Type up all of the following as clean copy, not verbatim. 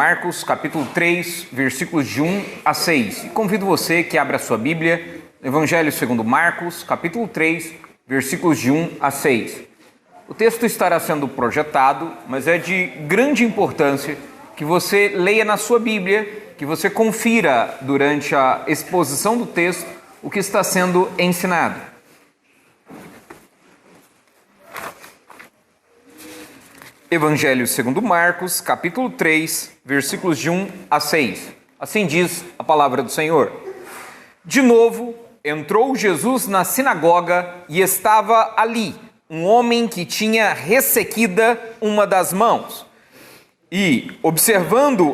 Marcos, capítulo 3, versículos de 1 a 6. E convido você que abra a sua Bíblia, Evangelho segundo Marcos, capítulo 3, versículos de 1 a 6. O texto estará sendo projetado, mas é de grande importância que você leia na sua Bíblia, que você confira durante a exposição do texto o que está sendo ensinado. Evangelho segundo Marcos, capítulo 3, versículos de 1 a 6. Assim diz a palavra do Senhor. De novo, entrou Jesus na sinagoga e estava ali um homem que tinha ressequida uma das mãos. E estavam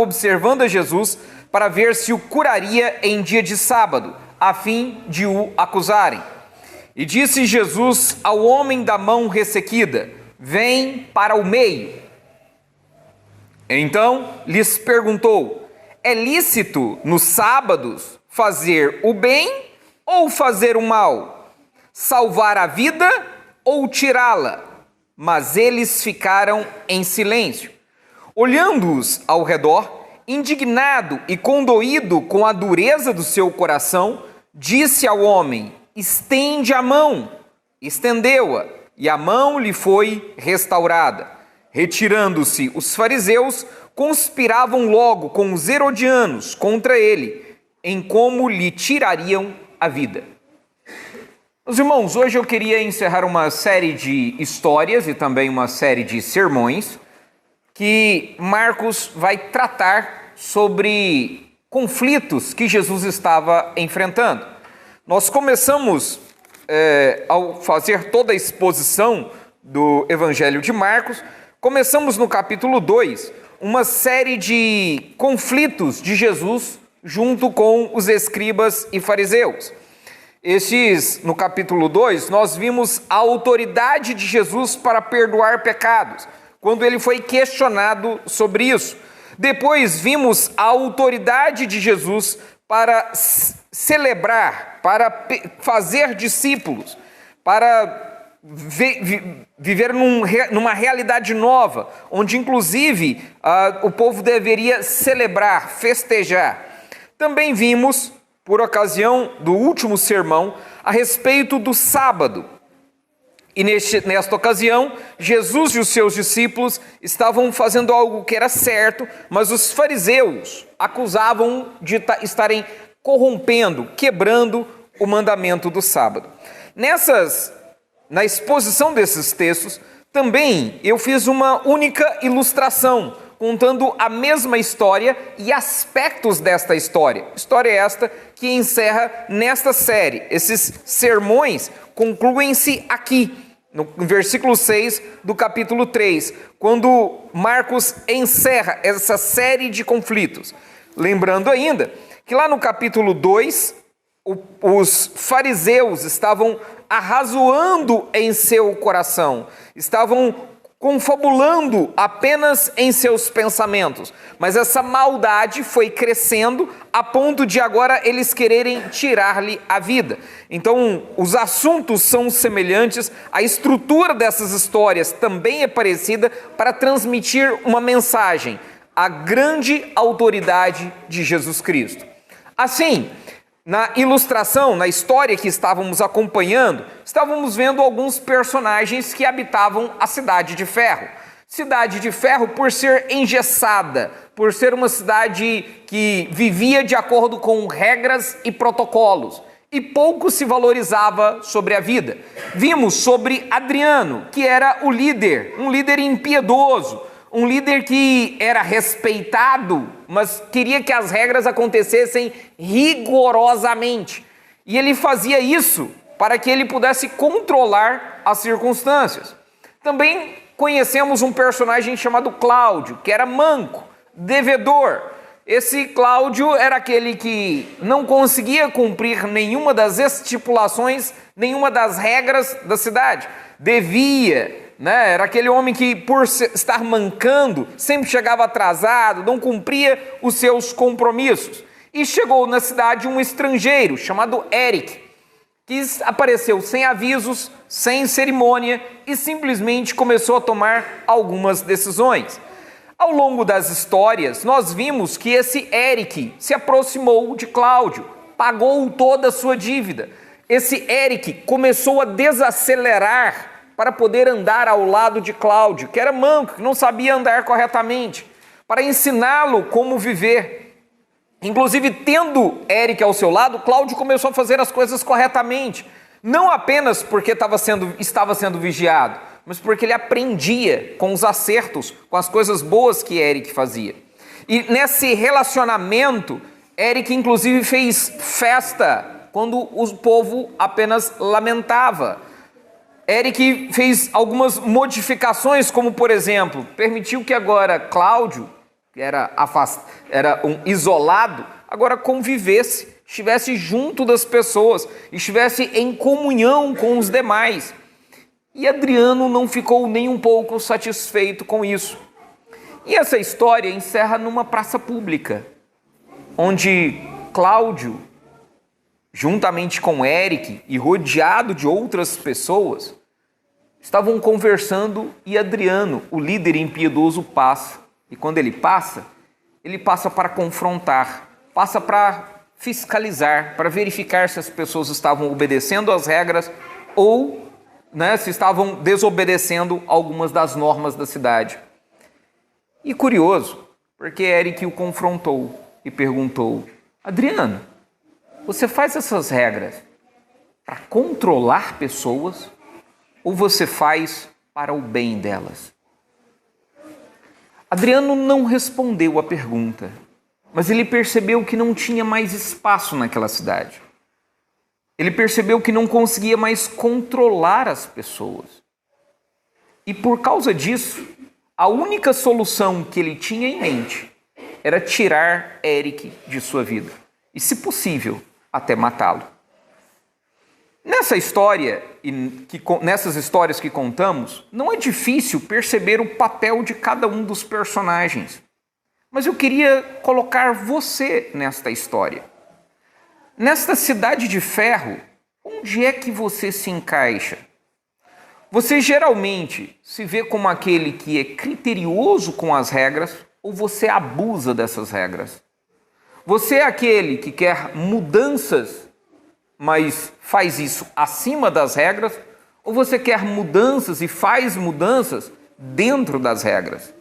observando a Jesus para ver se o curaria em dia de sábado, a fim de o acusarem. E disse Jesus ao homem da mão ressequida: vem para o meio. Então lhes perguntou: é lícito nos sábados fazer o bem ou fazer o mal? Salvar a vida ou tirá-la? Mas eles ficaram em silêncio. Olhando-os ao redor, indignado e condoído com a dureza do seu coração, disse ao homem: estende a mão. Estendeu-a, e a mão lhe foi restaurada. Retirando-se os fariseus, conspiravam logo com os herodianos contra ele, em como lhe tirariam a vida. Meus irmãos, hoje eu queria encerrar uma série de histórias e também uma série de sermões que Marcos vai tratar sobre conflitos que Jesus estava enfrentando. Nós começamos, ao fazer toda a exposição do Evangelho de Marcos, começamos no capítulo 2, uma série de conflitos de Jesus junto com os escribas e fariseus. No capítulo 2, nós vimos a autoridade de Jesus para perdoar pecados, quando ele foi questionado sobre isso. Depois vimos a autoridade de Jesus para celebrar, para fazer discípulos, para viver numa realidade nova, onde inclusive o povo deveria celebrar, festejar. Também vimos, por ocasião do último sermão, a respeito do sábado. E nesta ocasião, Jesus e os seus discípulos estavam fazendo algo que era certo, mas os fariseus acusavam de estarem corrompendo, quebrando o mandamento do sábado. Na exposição desses textos, também eu fiz uma única ilustração, contando a mesma história e aspectos desta história. História esta que encerra nesta série. Esses sermões concluem-se aqui, no versículo 6 do capítulo 3, quando Marcos encerra essa série de conflitos. Lembrando ainda que lá no capítulo 2, os fariseus estavam arrazoando em seu coração, estavam confabulando apenas em seus pensamentos, mas essa maldade foi crescendo a ponto de agora eles quererem tirar-lhe a vida. Então, os assuntos são semelhantes, a estrutura dessas histórias também é parecida para transmitir uma mensagem: a grande autoridade de Jesus Cristo. Assim, na ilustração, na história que estávamos acompanhando, estávamos vendo alguns personagens que habitavam a Cidade de Ferro. Cidade de Ferro por ser engessada, por ser uma cidade que vivia de acordo com regras e protocolos, e pouco se valorizava sobre a vida. Vimos sobre Adriano, que era o líder, um líder impiedoso, um líder que era respeitado, mas queria que as regras acontecessem rigorosamente. E ele fazia isso para que ele pudesse controlar as circunstâncias. Também conhecemos um personagem chamado Cláudio, que era manco, devedor. Esse Cláudio era aquele que não conseguia cumprir nenhuma das estipulações, nenhuma das regras da cidade. Devia, era aquele homem que, por estar mancando, sempre chegava atrasado, não cumpria os seus compromissos. E chegou na cidade um estrangeiro chamado Eric, que apareceu sem avisos, sem cerimônia e simplesmente começou a tomar algumas decisões. Ao longo das histórias, nós vimos que esse Eric se aproximou de Cláudio, pagou toda a sua dívida. Esse Eric começou a desacelerar para poder andar ao lado de Cláudio, que era manco, que não sabia andar corretamente, para ensiná-lo como viver. Inclusive, tendo Eric ao seu lado, Cláudio começou a fazer as coisas corretamente. Não apenas porque estava sendo vigiado, mas porque ele aprendia com os acertos, com as coisas boas que Eric fazia. E nesse relacionamento, Eric inclusive fez festa quando o povo apenas lamentava. Eric fez algumas modificações, como por exemplo, permitiu que agora Cláudio, que era um isolado, agora convivesse, estivesse junto das pessoas, estivesse em comunhão com os demais. E Adriano não ficou nem um pouco satisfeito com isso. E essa história encerra numa praça pública, onde Cláudio, juntamente com Eric e rodeado de outras pessoas, estavam conversando e Adriano, o líder impiedoso, passa. E quando ele passa para confrontar, passa para fiscalizar, para verificar se as pessoas estavam obedecendo às regras ou se estavam desobedecendo algumas das normas da cidade. E curioso, porque Eric o confrontou e perguntou: Adriano, você faz essas regras para controlar pessoas ou você faz para o bem delas? Adriano não respondeu a pergunta, mas ele percebeu que não tinha mais espaço naquela cidade. Ele percebeu que não conseguia mais controlar as pessoas. E por causa disso, a única solução que ele tinha em mente era tirar Eric de sua vida. E, se possível, até matá-lo. Nessa história, nessas histórias que contamos, não é difícil perceber o papel de cada um dos personagens. Mas eu queria colocar você nesta história. Nesta cidade de ferro, onde é que você se encaixa? Você geralmente se vê como aquele que é criterioso com as regras ou você abusa dessas regras? Você é aquele que quer mudanças, mas faz isso acima das regras, ou você quer mudanças e faz mudanças dentro das regras?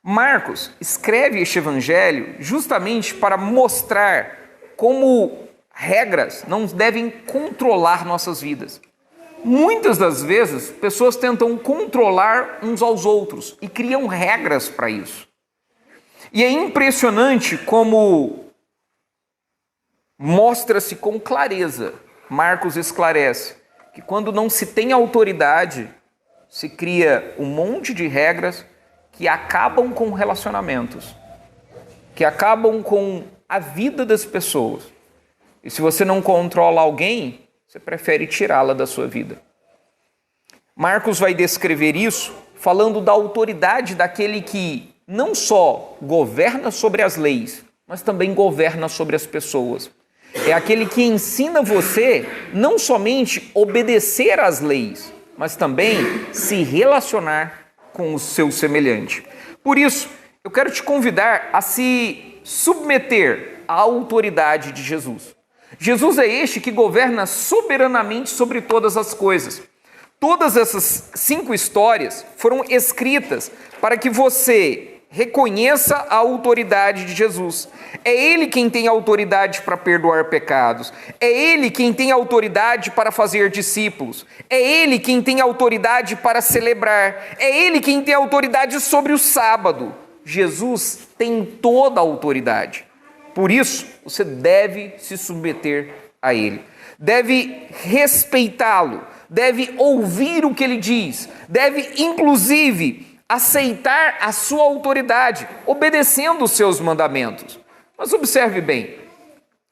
Marcos escreve este evangelho justamente para mostrar como regras não devem controlar nossas vidas. Muitas das vezes, pessoas tentam controlar uns aos outros e criam regras para isso. E é impressionante como mostra-se com clareza, Marcos esclarece, que quando não se tem autoridade, se cria um monte de regras que acabam com relacionamentos, que acabam com a vida das pessoas. E se você não controla alguém, você prefere tirá-la da sua vida. Marcos vai descrever isso falando da autoridade daquele que não só governa sobre as leis, mas também governa sobre as pessoas. É aquele que ensina você não somente obedecer às leis, mas também se relacionar com o seu semelhante. Por isso, eu quero te convidar a se submeter à autoridade de Jesus. Jesus é este que governa soberanamente sobre todas as coisas. Todas essas 5 histórias foram escritas para que você reconheça a autoridade de Jesus. É Ele quem tem autoridade para perdoar pecados. É Ele quem tem autoridade para fazer discípulos. É Ele quem tem autoridade para celebrar. É Ele quem tem autoridade sobre o sábado. Jesus tem toda a autoridade. Por isso, você deve se submeter a Ele. Deve respeitá-lo. Deve ouvir o que Ele diz. Deve, inclusive, aceitar a sua autoridade, obedecendo os seus mandamentos. Mas observe bem,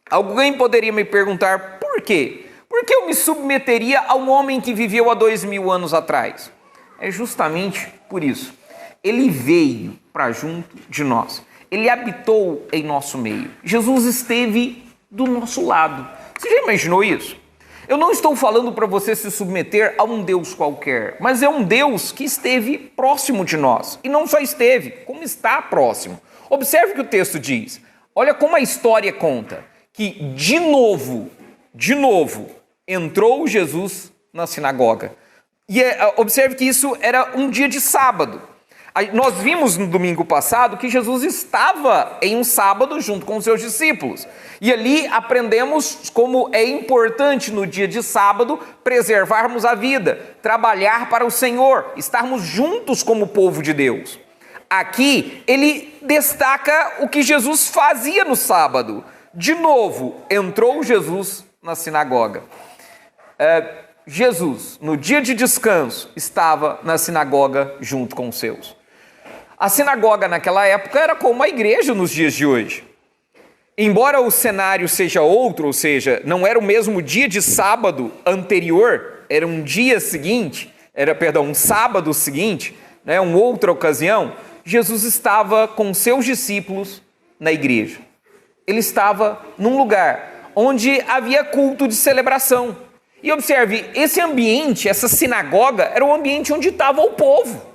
alguém poderia me perguntar por quê? Por que eu me submeteria a um homem que viveu há 2000 anos atrás? É justamente por isso. Ele veio para junto de nós. Ele habitou em nosso meio. Jesus esteve do nosso lado. Você já imaginou isso? Eu não estou falando para você se submeter a um Deus qualquer, mas é um Deus que esteve próximo de nós. E não só esteve, como está próximo. Observe o que o texto diz. Olha como a história conta, que de novo, entrou Jesus na sinagoga. E observe que isso era um dia de sábado. Nós vimos no domingo passado que Jesus estava em um sábado junto com os seus discípulos. E ali aprendemos como é importante no dia de sábado preservarmos a vida, trabalhar para o Senhor, estarmos juntos como povo de Deus. Aqui ele destaca o que Jesus fazia no sábado. De novo, entrou Jesus na sinagoga. Jesus, no dia de descanso, estava na sinagoga junto com os seus. A sinagoga naquela época era como a igreja nos dias de hoje. Embora o cenário seja outro, ou seja, não era o mesmo dia de sábado anterior, era um dia seguinte, um sábado seguinte, uma outra ocasião, Jesus estava com seus discípulos na igreja. Ele estava num lugar onde havia culto de celebração. E observe, esse ambiente, essa sinagoga, era o ambiente onde estava o povo.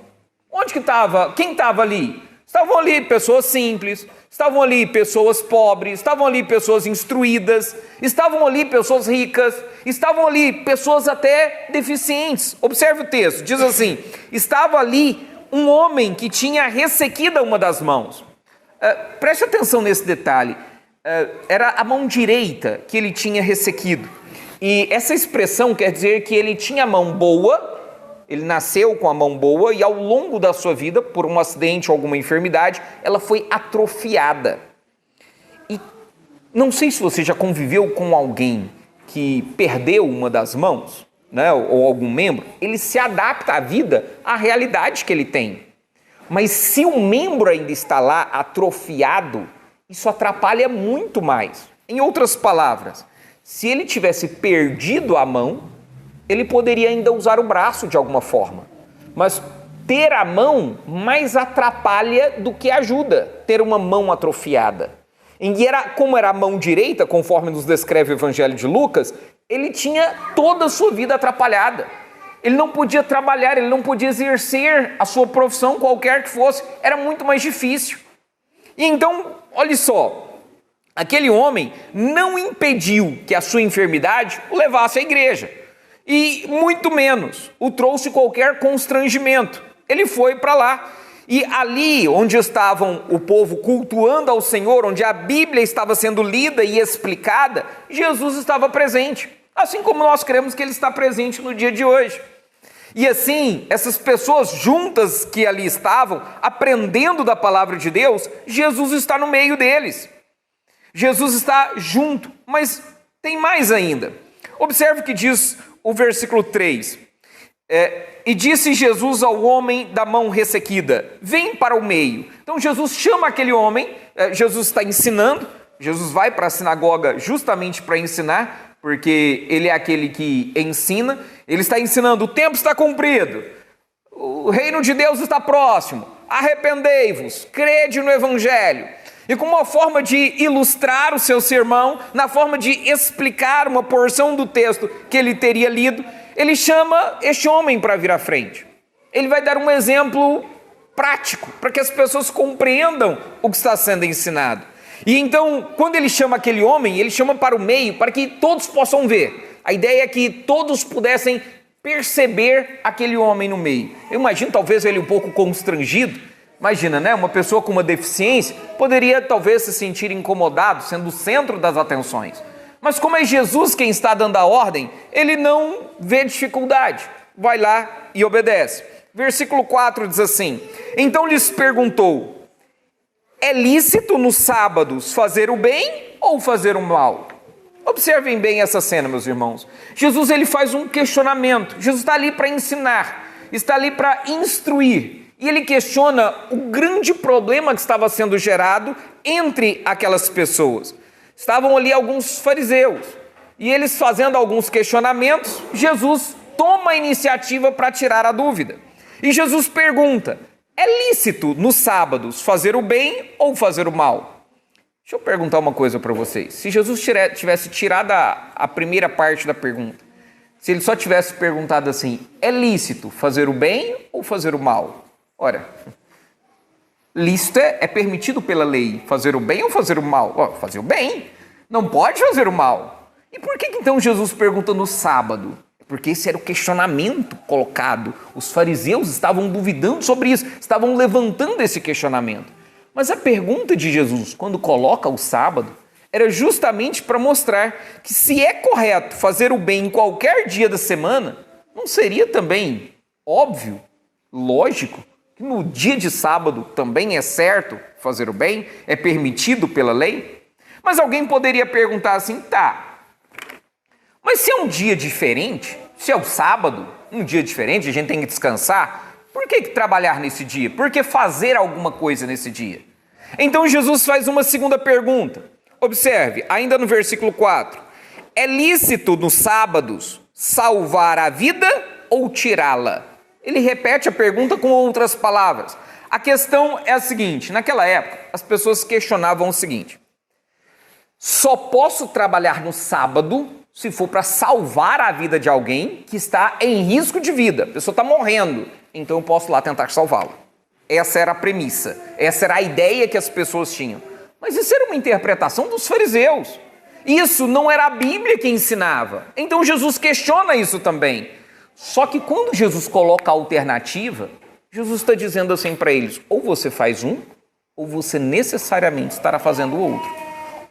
Onde que estava? Quem estava ali? Estavam ali pessoas simples, estavam ali pessoas pobres, estavam ali pessoas instruídas, estavam ali pessoas ricas, estavam ali pessoas até deficientes. Observe o texto, diz assim, estava ali um homem que tinha ressequida uma das mãos. Preste atenção nesse detalhe, era a mão direita que ele tinha ressequido. E essa expressão quer dizer que ele tinha a mão boa, ele nasceu com a mão boa e ao longo da sua vida, por um acidente ou alguma enfermidade, ela foi atrofiada. E não sei se você já conviveu com alguém que perdeu uma das mãos, ou algum membro, ele se adapta à vida, à realidade que ele tem. Mas se o membro ainda está lá atrofiado, isso atrapalha muito mais. Em outras palavras, se ele tivesse perdido a mão, ele poderia ainda usar o braço de alguma forma. Mas ter a mão mais atrapalha do que ajuda, ter uma mão atrofiada. Como era a mão direita, conforme nos descreve o Evangelho de Lucas, ele tinha toda a sua vida atrapalhada. Ele não podia trabalhar, ele não podia exercer a sua profissão, qualquer que fosse, era muito mais difícil. E então, olha só, aquele homem não impediu que a sua enfermidade o levasse à igreja. E muito menos o trouxe qualquer constrangimento. Ele foi para lá. E ali onde estavam o povo cultuando ao Senhor, onde a Bíblia estava sendo lida e explicada, Jesus estava presente. Assim como nós cremos que ele está presente no dia de hoje. E assim, essas pessoas juntas que ali estavam, aprendendo da palavra de Deus, Jesus está no meio deles. Jesus está junto, mas tem mais ainda. Observe o que diz o versículo 3. E disse Jesus ao homem da mão ressequida, vem para o meio. Então Jesus chama aquele homem, Jesus está ensinando, Jesus vai para a sinagoga justamente para ensinar, porque ele é aquele que ensina, ele está ensinando, o tempo está cumprido, o reino de Deus está próximo, arrependei-vos, crede no Evangelho. E como uma forma de ilustrar o seu sermão, na forma de explicar uma porção do texto que ele teria lido, ele chama este homem para vir à frente. Ele vai dar um exemplo prático, para que as pessoas compreendam o que está sendo ensinado. E então, quando ele chama aquele homem, ele chama para o meio, para que todos possam ver. A ideia é que todos pudessem perceber aquele homem no meio. Eu imagino talvez ele um pouco constrangido. Imagina, uma pessoa com uma deficiência poderia talvez se sentir incomodado, sendo o centro das atenções. Mas como é Jesus quem está dando a ordem, ele não vê dificuldade. Vai lá e obedece. Versículo 4 diz assim, então lhes perguntou, é lícito nos sábados fazer o bem ou fazer o mal? Observem bem essa cena, meus irmãos. Jesus ele faz um questionamento. Jesus está ali para ensinar, está ali para instruir. E ele questiona o grande problema que estava sendo gerado entre aquelas pessoas. Estavam ali alguns fariseus, e eles fazendo alguns questionamentos, Jesus toma a iniciativa para tirar a dúvida. E Jesus pergunta, é lícito nos sábados fazer o bem ou fazer o mal? Deixa eu perguntar uma coisa para vocês. Se Jesus tivesse tirado a primeira parte da pergunta, se ele só tivesse perguntado assim, é lícito fazer o bem ou fazer o mal? Ora, lícito é permitido pela lei fazer o bem ou fazer o mal? Fazer o bem, não pode fazer o mal. E por que então Jesus pergunta no sábado? Porque esse era o questionamento colocado. Os fariseus estavam duvidando sobre isso, estavam levantando esse questionamento. Mas a pergunta de Jesus, quando coloca o sábado, era justamente para mostrar que se é correto fazer o bem em qualquer dia da semana, não seria também óbvio, lógico, que no dia de sábado também é certo fazer o bem, é permitido pela lei? Mas alguém poderia perguntar assim, tá, mas se é um dia diferente, se é o sábado, um dia diferente, a gente tem que descansar, por que trabalhar nesse dia? Por que fazer alguma coisa nesse dia? Então Jesus faz uma segunda pergunta. Observe, ainda no versículo 4. É lícito nos sábados salvar a vida ou tirá-la? Ele repete a pergunta com outras palavras. A questão é a seguinte, naquela época as pessoas questionavam o seguinte: só posso trabalhar no sábado se for para salvar a vida de alguém que está em risco de vida. A pessoa está morrendo, então eu posso lá tentar salvá-la. Essa era a premissa, essa era a ideia que as pessoas tinham. Mas isso era uma interpretação dos fariseus. Isso não era a Bíblia que ensinava. Então Jesus questiona isso também. Só que quando Jesus coloca a alternativa, Jesus está dizendo assim para eles, ou você faz um, ou você necessariamente estará fazendo o outro.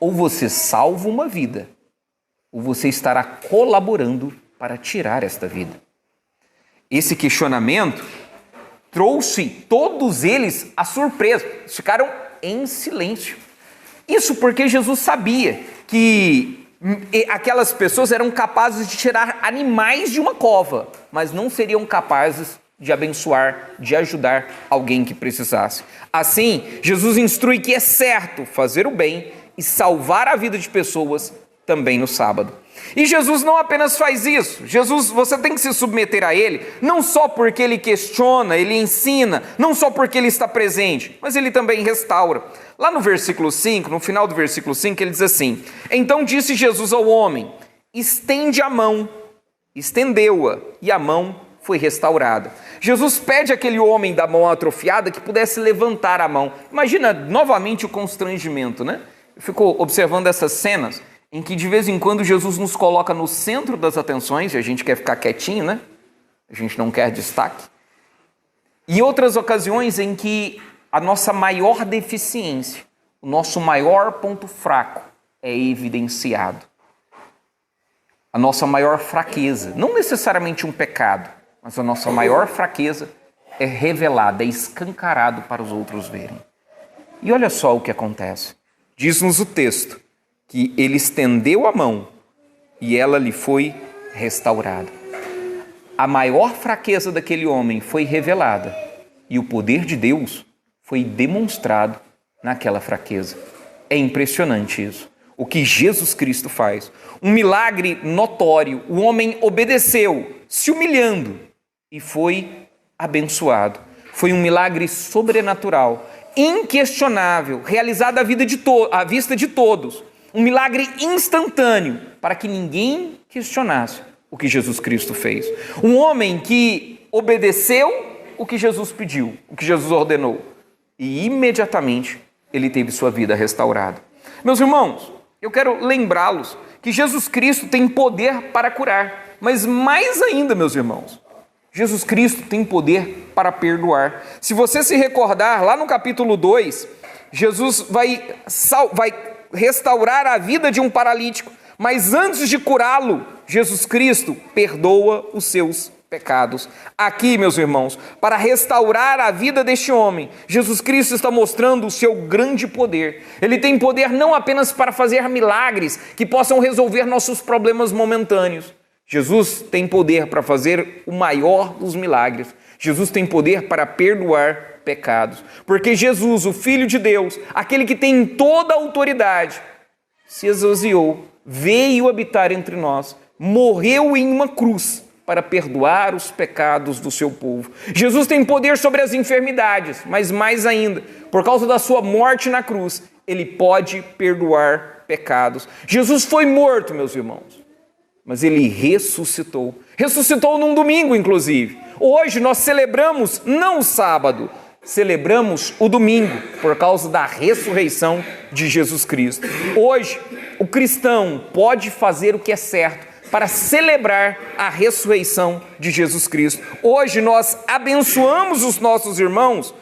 Ou você salva uma vida, ou você estará colaborando para tirar esta vida. Esse questionamento trouxe todos eles a surpresa, eles ficaram em silêncio. Isso porque Jesus sabia que aquelas pessoas eram capazes de tirar animais de uma cova, mas não seriam capazes de abençoar, de ajudar alguém que precisasse. Assim, Jesus instrui que é certo fazer o bem e salvar a vida de pessoas também no sábado. E Jesus não apenas faz isso, Jesus, você tem que se submeter a Ele, não só porque Ele questiona, Ele ensina, não só porque Ele está presente, mas Ele também restaura. Lá no versículo 5, no final do versículo 5, ele diz assim, então disse Jesus ao homem, estende a mão, estendeu-a, e a mão foi restaurada. Jesus pede àquele homem da mão atrofiada que pudesse levantar a mão. Imagina novamente o constrangimento, né? Eu fico observando essas cenas, em que de vez em quando Jesus nos coloca no centro das atenções, e a gente quer ficar quietinho, né? A gente não quer destaque. E outras ocasiões em que a nossa maior deficiência, o nosso maior ponto fraco é evidenciado. A nossa maior fraqueza, não necessariamente um pecado, mas a nossa maior fraqueza é revelada, é escancarado para os outros verem. E olha só o que acontece. Diz-nos o texto que ele estendeu a mão e ela lhe foi restaurada. A maior fraqueza daquele homem foi revelada e o poder de Deus foi demonstrado naquela fraqueza. É impressionante isso. O que Jesus Cristo faz. Um milagre notório. O homem obedeceu, se humilhando e foi abençoado. Foi um milagre sobrenatural, inquestionável, realizado à vista de todos. Um milagre instantâneo, para que ninguém questionasse o que Jesus Cristo fez. Um homem que obedeceu o que Jesus pediu, o que Jesus ordenou. E imediatamente ele teve sua vida restaurada. Meus irmãos, eu quero lembrá-los que Jesus Cristo tem poder para curar. Mas mais ainda, meus irmãos, Jesus Cristo tem poder para perdoar. Se você se recordar, lá no capítulo 2, Jesus vai restaurar a vida de um paralítico, mas antes de curá-lo, Jesus Cristo perdoa os seus pecados. Aqui, meus irmãos, para restaurar a vida deste homem, Jesus Cristo está mostrando o seu grande poder. Ele tem poder não apenas para fazer milagres que possam resolver nossos problemas momentâneos. Jesus tem poder para fazer o maior dos milagres. Jesus tem poder para perdoar pecados, porque Jesus, o Filho de Deus, aquele que tem toda a autoridade, se esvaziou, veio habitar entre nós, morreu em uma cruz para perdoar os pecados do seu povo. Jesus tem poder sobre as enfermidades, mas mais ainda, por causa da sua morte na cruz, Ele pode perdoar pecados. Jesus foi morto, meus irmãos, mas Ele ressuscitou. Ressuscitou num domingo, inclusive. Hoje nós celebramos não o sábado, celebramos o domingo, por causa da ressurreição de Jesus Cristo. Hoje, o cristão pode fazer o que é certo para celebrar a ressurreição de Jesus Cristo. Hoje nós abençoamos os nossos irmãos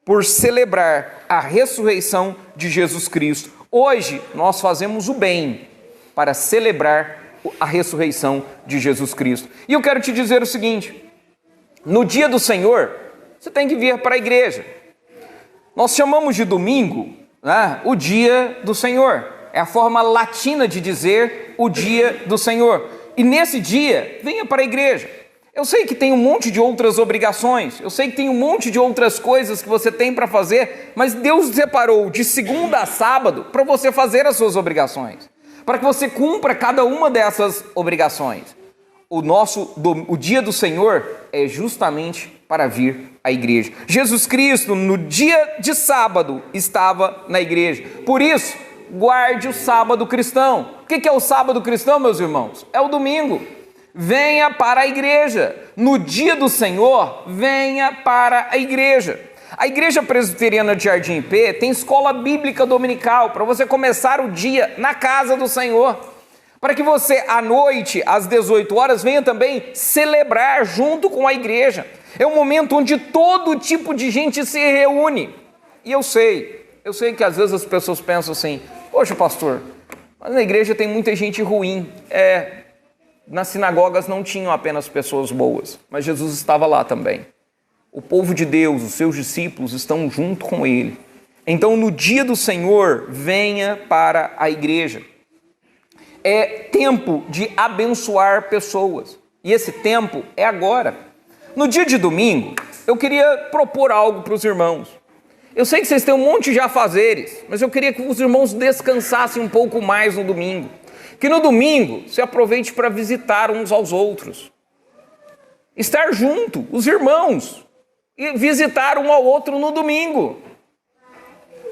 por celebrar a ressurreição de Jesus Cristo. Hoje nós fazemos o bem para celebrar a ressurreição de Jesus Cristo. E eu quero te dizer o seguinte: no dia do Senhor, você tem que vir para a igreja. Nós chamamos de domingo, né, o dia do Senhor. É a forma latina de dizer o dia do Senhor. E nesse dia, venha para a igreja. Eu sei que tem um monte de outras obrigações, eu sei que tem um monte de outras coisas que você tem para fazer, mas Deus separou de segunda a sábado para você fazer as suas obrigações, para que você cumpra cada uma dessas obrigações. O dia do Senhor é justamente para vir à igreja. Jesus Cristo, no dia de sábado, estava na igreja. Por isso, guarde o sábado cristão. O que é o sábado cristão, meus irmãos? É o domingo. Venha para a igreja. No dia do Senhor, venha para a igreja. A Igreja Presbiteriana de Jardim IP tem escola bíblica dominical para você começar o dia na casa do Senhor. Para que você, à noite, às 18 horas, venha também celebrar junto com a igreja. É um momento onde todo tipo de gente se reúne. E eu sei que às vezes as pessoas pensam assim: poxa, pastor, mas na igreja tem muita gente ruim. Nas sinagogas não tinham apenas pessoas boas, mas Jesus estava lá também. O povo de Deus, os seus discípulos, estão junto com Ele. Então, no dia do Senhor, venha para a igreja. É tempo de abençoar pessoas. E esse tempo é agora. No dia de domingo, eu queria propor algo para os irmãos. Eu sei que vocês têm um monte de afazeres, mas eu queria que os irmãos descansassem um pouco mais no domingo. Que no domingo, você aproveite para visitar uns aos outros. Estar junto, os irmãos, e visitar um ao outro no domingo.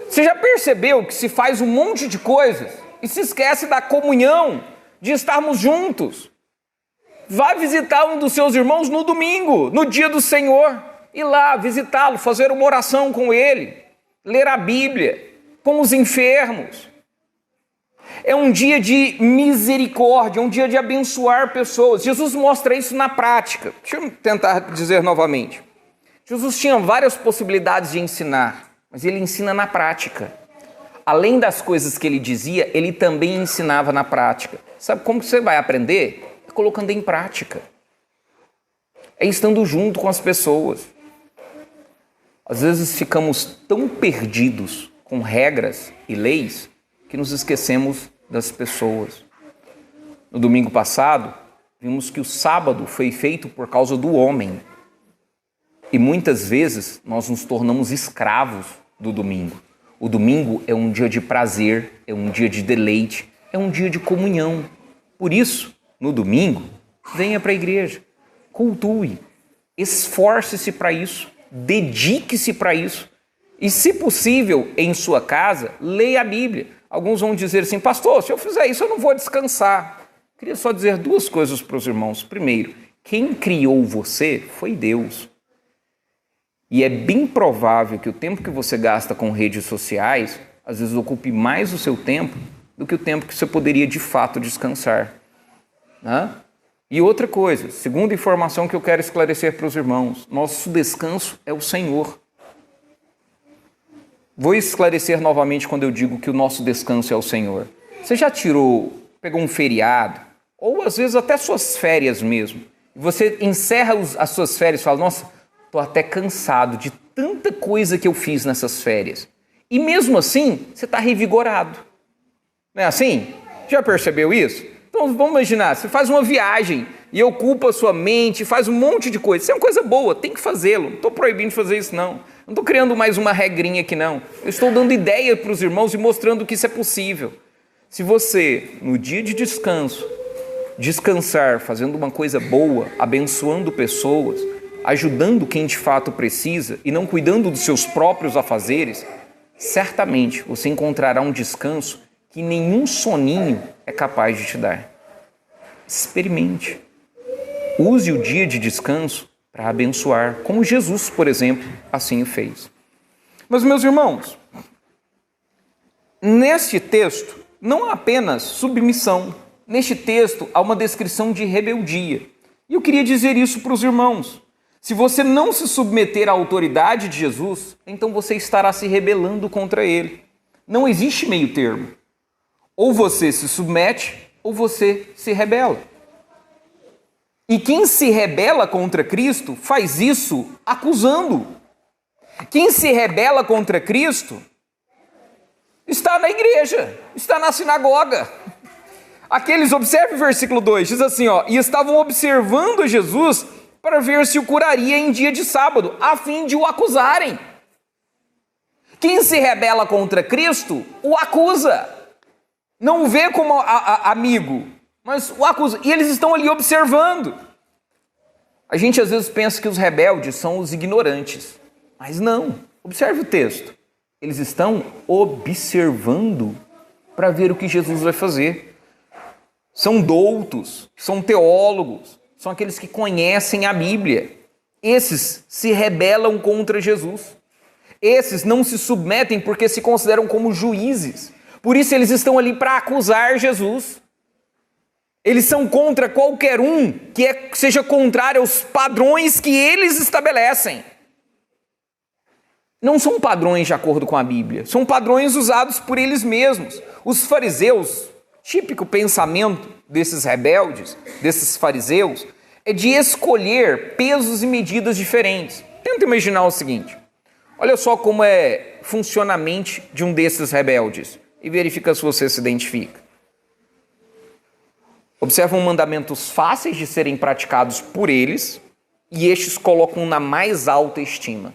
Você já percebeu que se faz um monte de coisas e se esquece da comunhão, de estarmos juntos? Vá visitar um dos seus irmãos no domingo, no dia do Senhor. Ir lá visitá-lo, fazer uma oração com ele, ler a Bíblia, com os enfermos. É um dia de misericórdia, um dia de abençoar pessoas. Jesus mostra isso na prática. Deixa eu tentar dizer novamente. Jesus tinha várias possibilidades de ensinar, mas ele ensina na prática. Além das coisas que ele dizia, ele também ensinava na prática. Sabe como que você vai aprender? É colocando em prática. É estando junto com as pessoas. Às vezes ficamos tão perdidos com regras e leis que nos esquecemos das pessoas. No domingo passado, vimos que o sábado foi feito por causa do homem. E muitas vezes nós nos tornamos escravos do domingo. O domingo é um dia de prazer, é um dia de deleite, é um dia de comunhão. Por isso, no domingo, venha para a igreja, cultue, esforce-se para isso, dedique-se para isso. E, se possível, em sua casa, leia a Bíblia. Alguns vão dizer assim: pastor, se eu fizer isso eu não vou descansar. Queria só dizer duas coisas para os irmãos. Primeiro, quem criou você foi Deus. E é bem provável que o tempo que você gasta com redes sociais, às vezes ocupe mais o seu tempo do que o tempo que você poderia de fato descansar. Né? E outra coisa, segunda informação que eu quero esclarecer para os irmãos: nosso descanso é o Senhor. Vou esclarecer novamente quando eu digo que o nosso descanso é o Senhor. Você já pegou um feriado, ou às vezes até suas férias mesmo, e você encerra as suas férias e fala: nossa, estou até cansado de tanta coisa que eu fiz nessas férias. E mesmo assim, você está revigorado. Não é assim? Já percebeu isso? Então vamos imaginar, você faz uma viagem e ocupa a sua mente, faz um monte de coisa. Isso é uma coisa boa, tem que fazê-lo. Não estou proibindo de fazer isso, não. Não estou criando mais uma regrinha aqui, não. Eu estou dando ideia para os irmãos e mostrando que isso é possível. Se você, no dia de descanso, descansar fazendo uma coisa boa, abençoando pessoas, ajudando quem de fato precisa e não cuidando dos seus próprios afazeres, certamente você encontrará um descanso que nenhum soninho é capaz de te dar. Experimente. Use o dia de descanso para abençoar, como Jesus, por exemplo, assim o fez. Mas, meus irmãos, neste texto não há apenas submissão. Neste texto há uma descrição de rebeldia. E eu queria dizer isso para os irmãos. Se você não se submeter à autoridade de Jesus, então você estará se rebelando contra ele. Não existe meio termo. Ou você se submete, ou você se rebela. E quem se rebela contra Cristo faz isso acusando. Quem se rebela contra Cristo está na igreja, está na sinagoga. Observe o versículo 2, diz assim, e estavam observando Jesus para ver se o curaria em dia de sábado, a fim de o acusarem. Quem se rebela contra Cristo, o acusa. Não o vê como amigo, mas o acusa. E eles estão ali observando. A gente às vezes pensa que os rebeldes são os ignorantes, mas não. Observe o texto. Eles estão observando para ver o que Jesus vai fazer. São doutos, são teólogos, são aqueles que conhecem a Bíblia. Esses se rebelam contra Jesus. Esses não se submetem porque se consideram como juízes. Por isso eles estão ali para acusar Jesus. Eles são contra qualquer um que seja contrário aos padrões que eles estabelecem. Não são padrões de acordo com a Bíblia, são padrões usados por eles mesmos. Os fariseus, típico pensamento desses rebeldes, desses fariseus, é de escolher pesos e medidas diferentes. Tenta imaginar o seguinte, olha só como funciona a mente de um desses rebeldes e verifica se você se identifica. Observam mandamentos fáceis de serem praticados por eles e estes colocam na mais alta estima.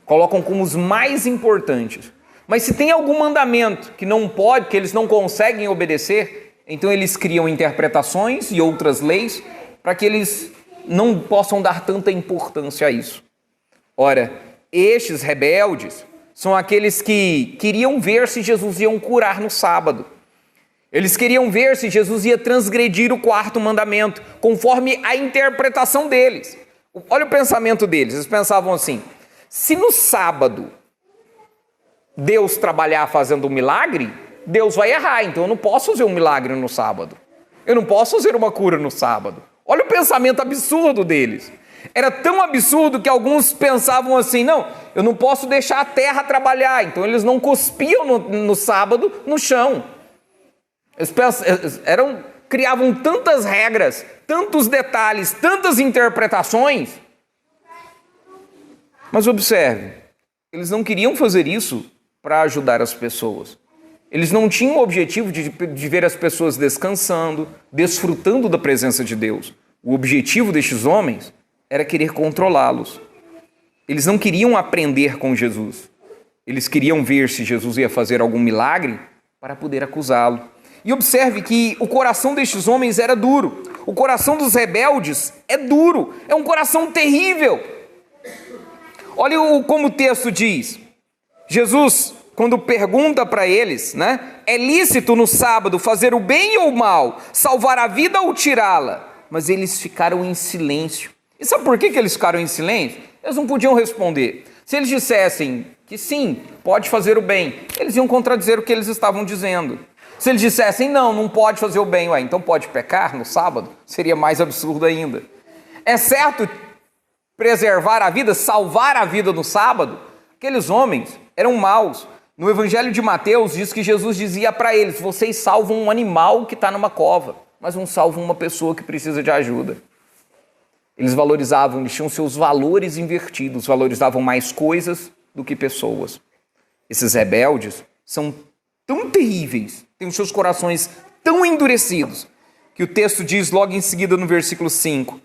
Colocam como os mais importantes. Mas se tem algum mandamento que não pode, que eles não conseguem obedecer, então eles criam interpretações e outras leis para que eles não possam dar tanta importância a isso. Ora, estes rebeldes são aqueles que queriam ver se Jesus ia curar no sábado. Eles queriam ver se Jesus ia transgredir o quarto mandamento, conforme a interpretação deles. Olha o pensamento deles, eles pensavam assim, se no sábado Deus trabalhar fazendo um milagre, Deus vai errar, então eu não posso fazer um milagre no sábado. Eu não posso fazer uma cura no sábado. Olha o pensamento absurdo deles. Era tão absurdo que alguns pensavam assim, não, eu não posso deixar a terra trabalhar, então eles não cuspiam no sábado no chão. Eles criavam tantas regras, tantos detalhes, tantas interpretações. Mas observe, eles não queriam fazer isso para ajudar as pessoas. Eles não tinham o objetivo de ver as pessoas descansando, desfrutando da presença de Deus. O objetivo destes homens era querer controlá-los. Eles não queriam aprender com Jesus. Eles queriam ver se Jesus ia fazer algum milagre para poder acusá-lo. E observe que o coração destes homens era duro. O coração dos rebeldes é duro. É um coração terrível. Olha como o texto diz. Jesus, quando pergunta para eles, é lícito no sábado fazer o bem ou o mal, salvar a vida ou tirá-la? Mas eles ficaram em silêncio. E sabe por que eles ficaram em silêncio? Eles não podiam responder. Se eles dissessem que sim, pode fazer o bem, eles iam contradizer o que eles estavam dizendo. Se eles dissessem, não pode fazer o bem, então pode pecar no sábado? Seria mais absurdo ainda. É certo preservar a vida, salvar a vida no sábado? Aqueles homens eram maus. No Evangelho de Mateus diz que Jesus dizia para eles, vocês salvam um animal que está numa cova, mas não salvam uma pessoa que precisa de ajuda. Eles tinham seus valores invertidos, valorizavam mais coisas do que pessoas. Esses rebeldes são tão terríveis, têm os seus corações tão endurecidos, que o texto diz logo em seguida no versículo 5,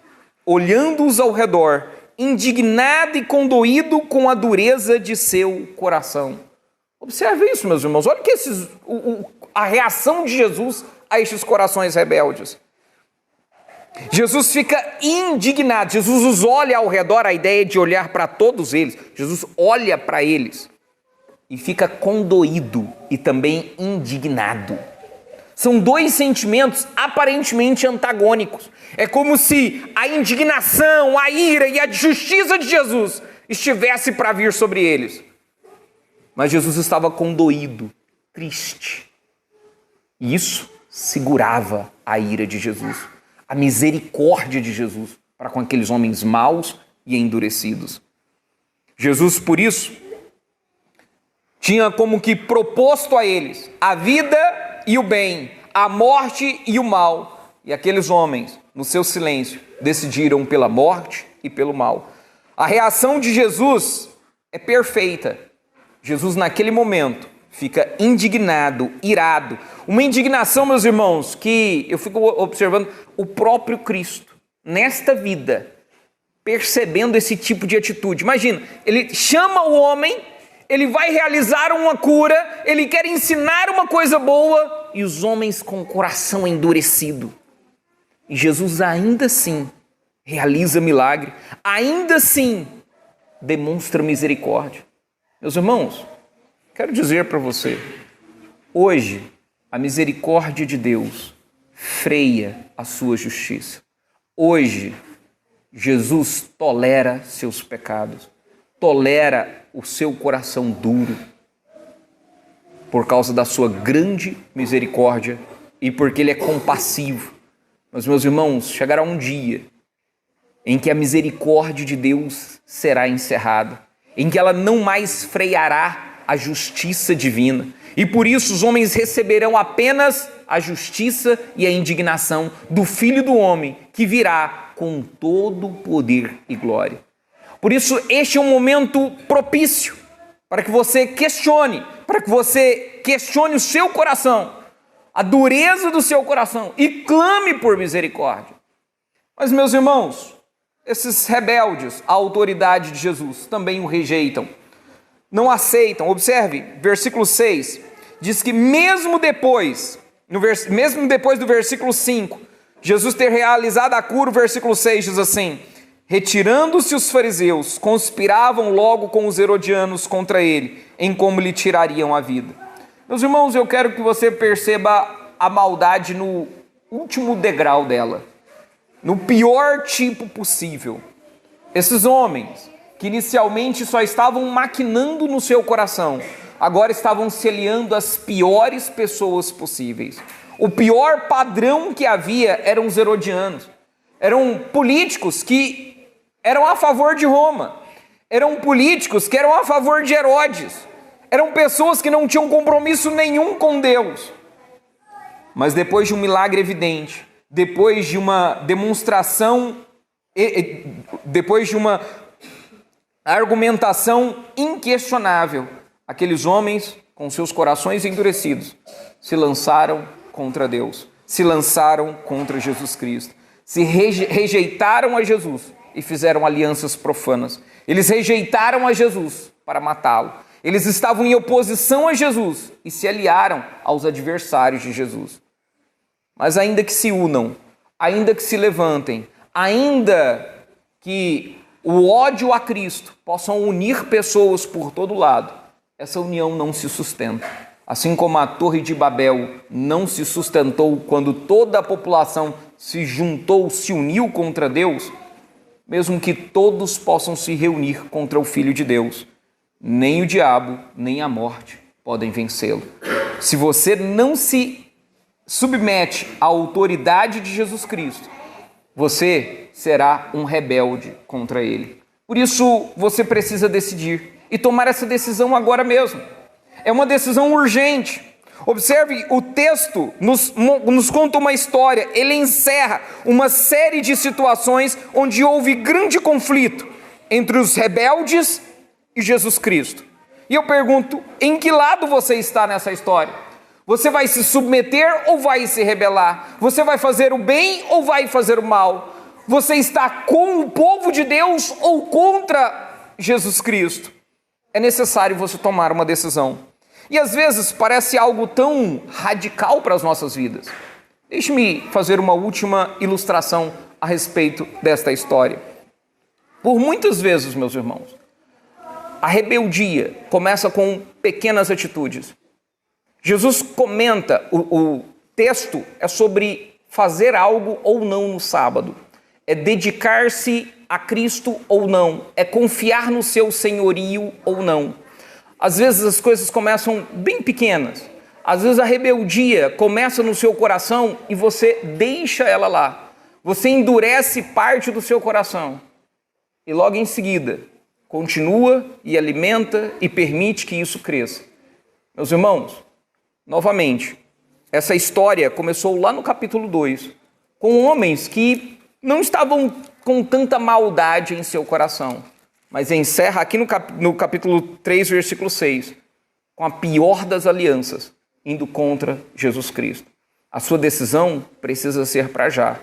olhando-os ao redor, indignado e condoído com a dureza de seu coração. Observe isso, meus irmãos, olha que a reação de Jesus a estes corações rebeldes. Jesus fica indignado, Jesus os olha ao redor, a ideia de olhar para todos eles, Jesus olha para eles. e fica condoído e também indignado. São dois sentimentos aparentemente antagônicos. É como se a indignação, a ira e a justiça de Jesus estivesse para vir sobre eles. Mas Jesus estava condoído, triste. E isso segurava a ira de Jesus, a misericórdia de Jesus para com aqueles homens maus e endurecidos. Jesus, por isso, tinha como que proposto a eles a vida e o bem, a morte e o mal. E aqueles homens, no seu silêncio, decidiram pela morte e pelo mal. A reação de Jesus é perfeita. Jesus, naquele momento, fica indignado, irado. Uma indignação, meus irmãos, que eu fico observando o próprio Cristo, nesta vida, percebendo esse tipo de atitude. Imagina, ele chama o homem, ele vai realizar uma cura, ele quer ensinar uma coisa boa, e os homens com o coração endurecido. E Jesus ainda assim realiza milagre, ainda assim demonstra misericórdia. Meus irmãos, quero dizer para você, hoje a misericórdia de Deus freia a sua justiça. Hoje Jesus tolera seus pecados, tolera o seu coração duro, por causa da sua grande misericórdia e porque ele é compassivo. Mas, meus irmãos, chegará um dia em que a misericórdia de Deus será encerrada, em que ela não mais freará a justiça divina. E por isso os homens receberão apenas a justiça e a indignação do Filho do Homem, que virá com todo o poder e glória. Por isso, este é um momento propício para que você questione, o seu coração, a dureza do seu coração, e clame por misericórdia. Mas, meus irmãos, esses rebeldes à autoridade de Jesus também o rejeitam, não aceitam. Observe, versículo 6, diz que mesmo depois do versículo 5, Jesus ter realizado a cura, o versículo 6 diz assim: retirando-se os fariseus, conspiravam logo com os herodianos contra ele, em como lhe tirariam a vida. Meus irmãos, eu quero que você perceba a maldade no último degrau dela, no pior tipo possível. Esses homens, que inicialmente só estavam maquinando no seu coração, agora estavam se aliando às piores pessoas possíveis. O pior padrão que havia eram os herodianos. Eram políticos que eram a favor de Roma. Eram políticos que eram a favor de Herodes. Eram pessoas que não tinham compromisso nenhum com Deus. Mas depois de um milagre evidente, depois de uma demonstração, depois de uma argumentação inquestionável, aqueles homens, com seus corações endurecidos, se lançaram contra Deus, se lançaram contra Jesus Cristo, se rejeitaram a Jesus e fizeram alianças profanas. Eles rejeitaram a Jesus para matá-lo. Eles estavam em oposição a Jesus e se aliaram aos adversários de Jesus. Mas ainda que se unam, ainda que se levantem, ainda que o ódio a Cristo possam unir pessoas por todo lado, essa união não se sustenta. Assim como a Torre de Babel não se sustentou quando toda a população se juntou, se uniu contra Deus, mesmo que todos possam se reunir contra o Filho de Deus, nem o diabo, nem a morte podem vencê-lo. Se você não se submete à autoridade de Jesus Cristo, você será um rebelde contra ele. Por isso, você precisa decidir e tomar essa decisão agora mesmo. É uma decisão urgente. Observe, o texto nos conta uma história, ele encerra uma série de situações onde houve grande conflito entre os rebeldes e Jesus Cristo. E eu pergunto, em que lado você está nessa história? Você vai se submeter ou vai se rebelar? Você vai fazer o bem ou vai fazer o mal? Você está com o povo de Deus ou contra Jesus Cristo? É necessário você tomar uma decisão. E às vezes parece algo tão radical para as nossas vidas. Deixe-me fazer uma última ilustração a respeito desta história. Por muitas vezes, meus irmãos, A rebeldia começa com pequenas atitudes. Jesus comenta, o texto é sobre fazer algo ou não no sábado. É dedicar-se a Cristo ou não. É confiar no seu senhorio ou não. Às vezes as coisas começam bem pequenas. Às vezes a rebeldia começa no seu coração e você deixa ela lá. Você endurece parte do seu coração. E logo em seguida, continua e alimenta e permite que isso cresça. Meus irmãos, novamente, essa história começou lá no capítulo 2, com homens que não estavam com tanta maldade em seu coração, mas encerra aqui no capítulo 3, versículo 6, com a pior das alianças, indo contra Jesus Cristo. A sua decisão precisa ser para já.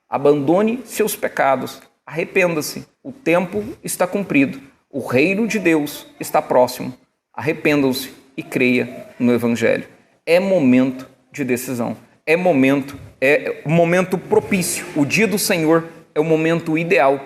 Abandone seus pecados, arrependa-se, o tempo está cumprido, o reino de Deus está próximo. Arrependam-se e creia no Evangelho. É momento de decisão, é momento propício. O dia do Senhor é o momento ideal